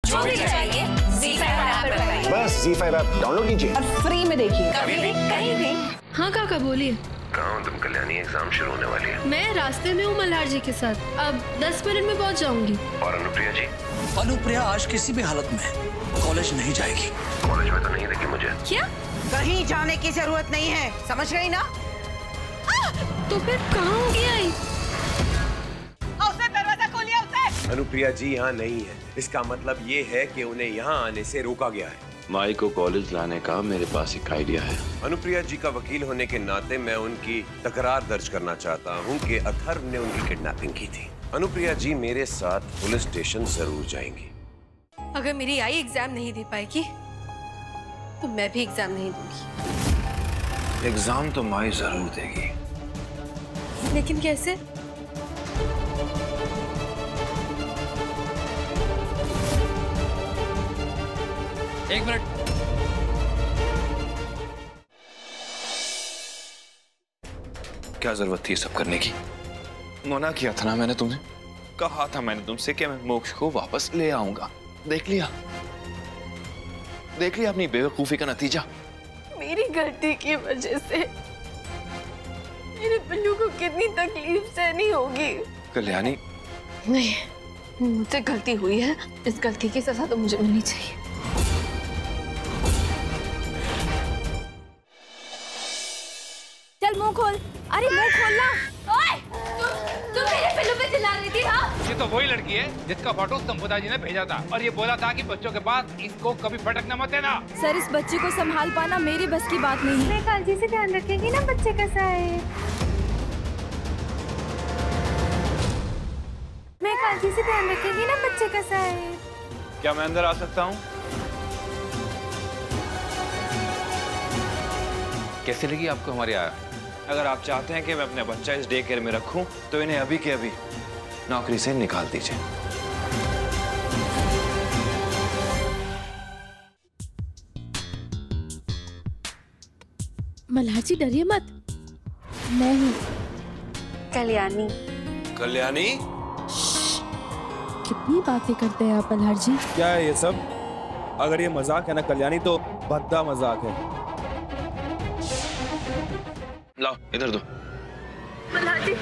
जो भी चाहिए ZEE5 ऐप पर पाइए। बस ZEE5 ऐप डाउनलोड कीजिए और फ्री में देखिए, कभी भी कहीं भी। हाँ काका बोलिए। कहाँ हो तुम? कल्याणी एग्जाम शुरू होने वाली है। मैं रास्ते में हूँ मल्हार जी के साथ, अब 10 मिनट में पहुँच जाऊंगी। और अनुप्रिया जी? अनुप्रिया आज किसी भी हालत में कॉलेज नहीं जाएगी। कॉलेज में तो नहीं देखी मुझे। क्या? कहीं जाने की जरूरत नहीं है, समझ गई ना? तो फिर कहाँ होगी आई? उसे दरवाजा खोलिए उसे। अनुप्रिया जी यहाँ नहीं है, इसका मतलब ये है कि उन्हें यहाँ आने से रोका गया है। माई को कॉलेज लाने का मेरे पास एक आइडिया है। अनुप्रिया जी का वकील होने के नाते मैं उनकी तकरार दर्ज करना चाहता हूँ कि अथर्व ने उनकी किडनैपिंग की थी। अनुप्रिया जी मेरे साथ पुलिस स्टेशन जरूर जाएंगी। अगर मेरी आई एग्जाम नहीं दे पाएगी तो मैं भी एग्जाम नहीं दूंगी। एग्जाम तो माई जरूर देगी। लेकिन कैसे? एक मिनट। क्या जरूरत थी सब करने की? मना किया था ना मैंने तुम्हें, कहा था मैंने तुमसे कि मैं मोक्ष को वापस ले आऊंगा। देख लिया अपनी बेवकूफी का नतीजा। मेरी गलती की वजह से मेरे बल्लू को कितनी तकलीफ सहनी होगी। कल्याणी नहीं, मुझसे गलती हुई है, इस गलती की सजा तो मुझे मिलनी चाहिए। चल मुंह खोल। अरे मुंह खोलना। ओए, तुम मेरे पिल्लू पे चिल्ला रही थी? हाँ? ये तो वही लड़की है जिसका फोटो संपुदा जी ने भेजा था और ये बोला था कि बच्चों के पास इसको कभी भटकना मत देना। सर, इस बच्चे को संभाल पाना मेरी बस की बात नहीं है। मैं कालजी से ध्यान रखेगी ना बच्चे कैसा है। मैं कालजी से ध्यान रखेगी ना बच्चे कैसा है। क्या मैं अंदर आ सकता हूँ? कैसे लगी आपको हमारी आया? अगर आप चाहते हैं कि मैं अपने बच्चा इस डे केयर में रखूं तो इन्हें अभी के अभी नौकरी से निकाल दीजिए। मल्हार जी डरिए मत, मैं हूँ कल्याणी। कल्याणी? कितनी बातें करते हैं आप मल्हार जी। क्या है ये सब? अगर ये मजाक है ना कल्याणी तो भद्दा मजाक है। लाओ इधर दो। मल्हार जी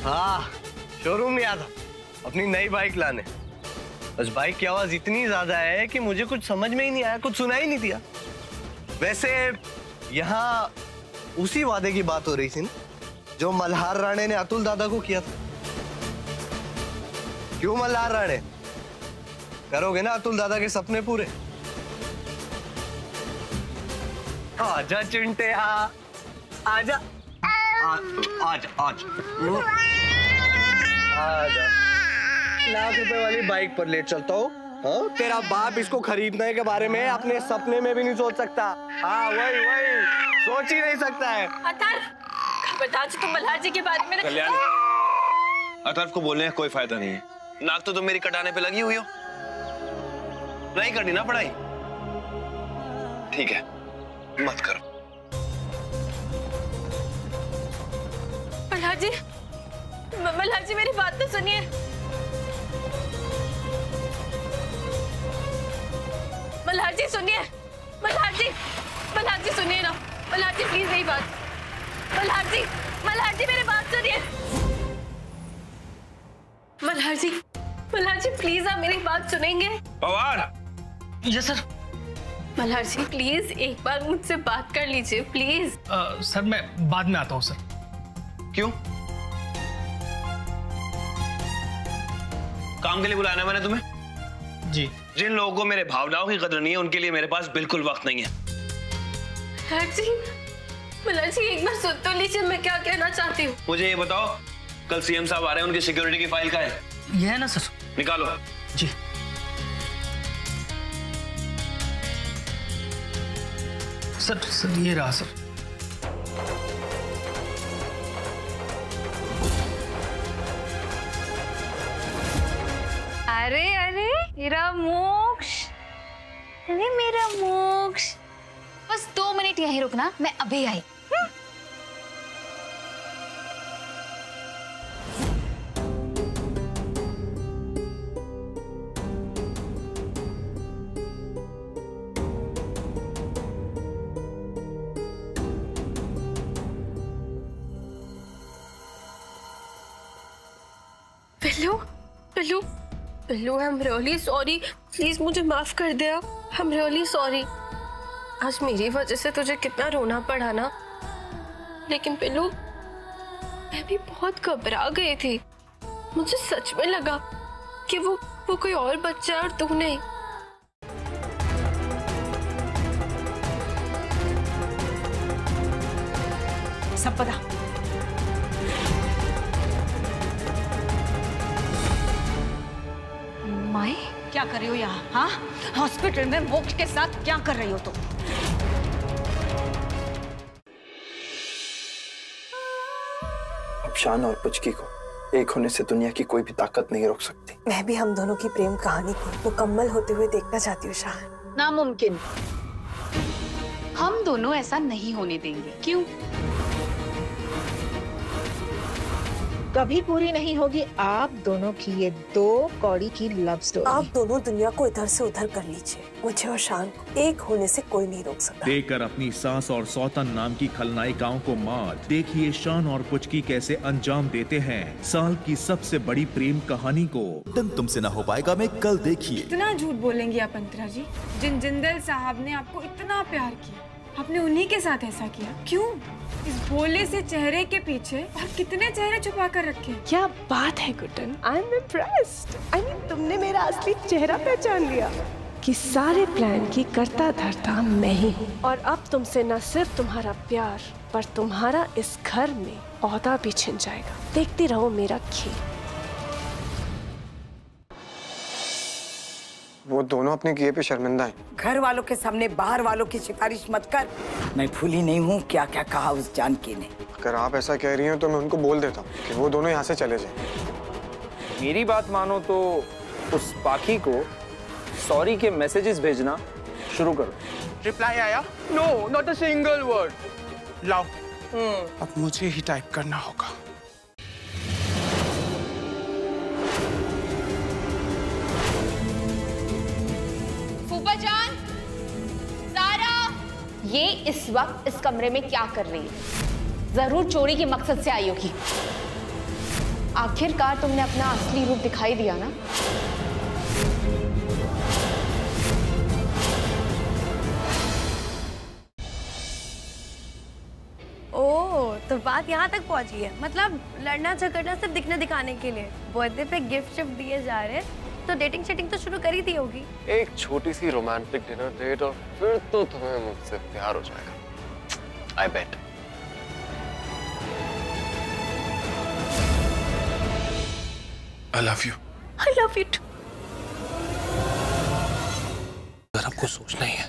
हाँ, शोरूम गया था अपनी नई बाइक लाने। बस बाइक की आवाज इतनी ज्यादा है कि मुझे कुछ समझ में ही नहीं आया, कुछ सुनाई नहीं दिया। वैसे यहाँ उसी वादे की बात हो रही थी ना जो मल्हार राणे ने अतुल दादा को किया था। क्यों मल्हार राणे, करोगे ना अतुल दादा के सपने पूरे? आजा चिंटे, आजा आजा। ₹1,00,000 वाली बाइक पर ले चलता हूँ। हाँ, तेरा बाप इसको खरीदने के बारे में अपने सपने में भी नहीं सोच सकता। हाँ, वही सोच ही नहीं सकता है। अथर्व, तुम मल्हार जी के बारे में। कल्याणी, अथर्व को बोलने का कोई फायदा नहीं है। नाक तो तुम मेरी कटाने पे लगी हुई हो। नहीं करनी ना पढ़ाई? ठीक है, मत करो। मल्हार जी मेरी बात तो सुनिए। मल्हार जी सुनिए। मल्हार जी सुनिए ना। मल्हार जी प्लीज मेरी बात। मल्हार जी मेरी बात सुनिए। मल्हार जी प्लीज आप मेरी बात सुनेंगे? Pawar. Yes sir. Malhar ji please एक बार मुझसे बात कर लीजिए प्लीज। सर मैं बाद में आता हूँ सर। क्यों? काम के लिए बुलाया मैंने तुम्हें? जी। जिन लोगों को मेरे भावनाओं की कदर नहीं है उनके लिए मेरे पास बिल्कुल वक्त नहीं है। मल्हार जी एक बार सुन तो लीजिए मैं क्या कहना चाहती हूँ। मुझे ये बताओ, कल सीएम साहब आ रहे हैं, उनकी सिक्योरिटी की फाइल का है? ये है ना सर। निकालो। जी। सर ये रहा सर। अरे मेरा मोक्ष, अरे मेरा मोक्ष, बस 2 मिनट यहीं रुकना, मैं अभी आई। Pillu, Pillu, Pillu, I am really sorry, please मुझे माफ कर दे। I am really sorry. आज मेरी वजह से तुझे कितना रोना पड़ा ना, लेकिन पिल्लू मैं भी बहुत घबरा गई थी। मुझे सच में लगा कि वो कोई और बच्चा है और तू नहीं। सब पता। माई, क्या कर रही हो यहाँ? हाँ, हॉस्पिटल में मोक्ष के साथ क्या कर रही हो तुम? अब शान और पुचकी को एक होने से दुनिया की कोई भी ताकत नहीं रोक सकती। मैं भी हम दोनों की प्रेम कहानी को मुकम्मल होते हुए देखना चाहती हूँ शान। नामुमकिन, हम दोनों ऐसा नहीं होने देंगे। क्यों? कभी पूरी नहीं होगी आप दोनों की ये 2 कौड़ी की लव स्टोरी। आप दोनों दुनिया को इधर से उधर कर लीजिए, मुझे और शान को एक होने से कोई नहीं रोक सकता। देकर अपनी सास और सौतन नाम की खलनायिकाओं को मात, देखिए शान और पुचकी कैसे अंजाम देते हैं साल की सबसे बड़ी प्रेम कहानी को। तुमसे ना हो पाएगा मैं कल देखिए। इतना झूठ बोलेंगी आप अंतरा जी? जिन जिंदल साहब ने आपको इतना प्यार किया, आपने उन्हीं के साथ ऐसा किया क्यों? इस भोले से चेहरे के पीछे और कितने चेहरे छुपा कर रखे। क्या बात है Guddan, I am impressed. I mean तुमने मेरा असली चेहरा पहचान लिया कि सारे प्लान की करता धरता मैं ही हूँ। और अब तुमसे न सिर्फ तुम्हारा प्यार पर तुम्हारा इस घर में ओहदा भी छिन जाएगा। देखती रहो मेरा खेल। वो दोनों अपने किए पे शर्मिंदा हैं। घर वालों के सामने बाहर वालों की सिफारिश मत कर। मैं भूली नहीं हूँ क्या क्या कहा उस जानकी ने। अगर आप ऐसा कह रही हो तो मैं उनको बोल देता हूँ कि वो दोनों यहाँ से चले जाएं। मेरी बात मानो तो उस पाखी को सॉरी के मैसेजेस भेजना शुरू करो। रिप्लाई आया? No, not a single word. लाओ, अब मुझे ही टाइप करना होगा। ये इस वक्त इस कमरे में क्या कर रही है? जरूर चोरी के मकसद से आई होगी। आखिरकार तुमने अपना असली रूप दिखाई दिया ना। ओह, तो बात यहाँ तक पहुँची है। मतलब लड़ना झगड़ना सिर्फ दिखने दिखाने के लिए। बर्थडे पे गिफ्ट शिफ्ट दिए जा रहे हैं तो डेटिंग शेटिंग तो शुरू कर ही दी होगी। एक छोटी सी रोमांटिक डिनर डेट और फिर तो तुम्हें मुझसे प्यार हो जाएगा। I bet। I love you। I love you too। अगर आपको सोचना ही है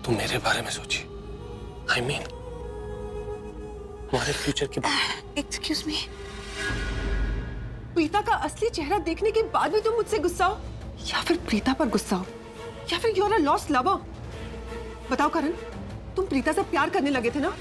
तो मेरे बारे में सोचिए। I mean, हमारे फ्यूचर के बारे में। Excuse me। प्रीता का असली चेहरा देखने के बाद भी तुम मुझसे गुस्सा हो, या फिर प्रीता पर गुस्सा हो, या फिर you are a lost lover. बताओ करण, तुम प्रीता से प्यार करने लगे थे ना?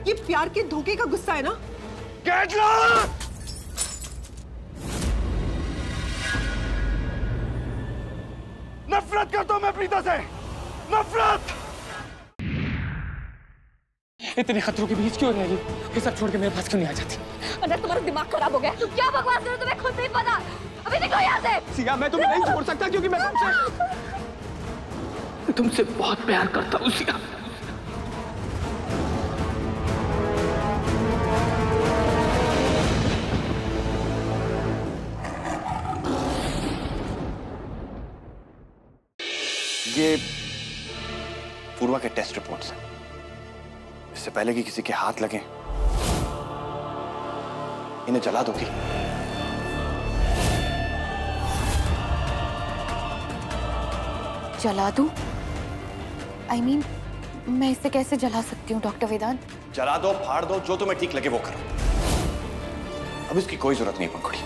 ये प्यार के धोखे का गुस्सा है ना? Get lost! नफरत करता हूं मैं प्रीता से, नफरत। इतने खतरों के बीच क्यों रह रही? ये सब छोड़ के मेरे पास क्यों नहीं आ जाती? अगर तुम्हारा दिमाग खराब हो गया तो क्या बकवास कर रहे हो? तुम्हें खुद नहीं पता। अभी निकलो यहाँ से। सिया, मैं तुम्हें नहीं छोड़ सकता क्योंकि मैं तुमसे बहुत प्यार करता हूँ सिया। ये पूर्वा के टेस्ट रिपोर्ट्स हैं। इससे पहले कि किसी के हाथ लगे इन्हें जला दोगी। जला दूं? I mean, मैं इसे कैसे जला सकती हूँ डॉक्टर वेदांत? जला दो, फाड़ दो, जो तुम्हें ठीक लगे वो करो। अब इसकी कोई जरूरत नहीं पंखुड़ी।